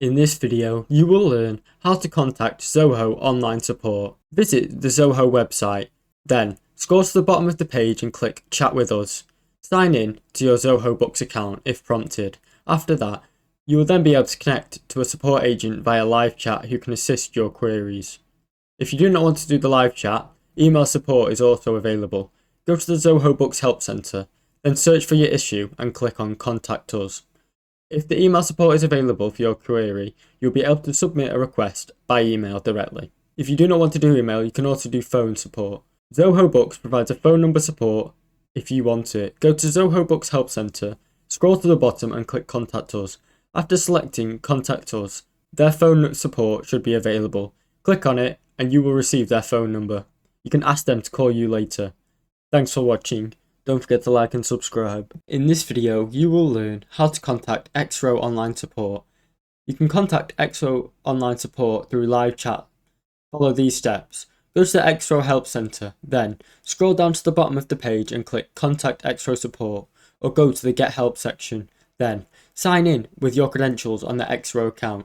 In this video, you will learn how to contact Zoho online support. Visit the Zoho website, then scroll to the bottom of the page and click Chat with us. Sign in to your Zohobooks account if prompted. After that, you will then be able to connect to a support agent via live chat who can assist your queries. If you do not want to do the live chat, email support is also available. Go to the Zohobooks Help Centre, then search for your issue and click on Contact Us. If the email support is available for your query, you'll be able to submit a request by email directly. If you do not want to do email, you can also do phone support. Zohobooks provides a phone number support if you want it. Go to Zohobooks Help Centre, scroll to the bottom and click Contact Us. After selecting Contact Us, their phone support should be available. Click on it and you will receive their phone number. You can ask them to call you later. Thanks for watching. Don't forget to like and subscribe. In this video, you will learn how to contact XRO Online Support. You can contact XRO Online Support through live chat. Follow these steps. Go to the XRO Help Centre, then scroll down to the bottom of the page and click Contact XRO Support, or go to the Get Help section. Then sign in with your credentials on the XRO account.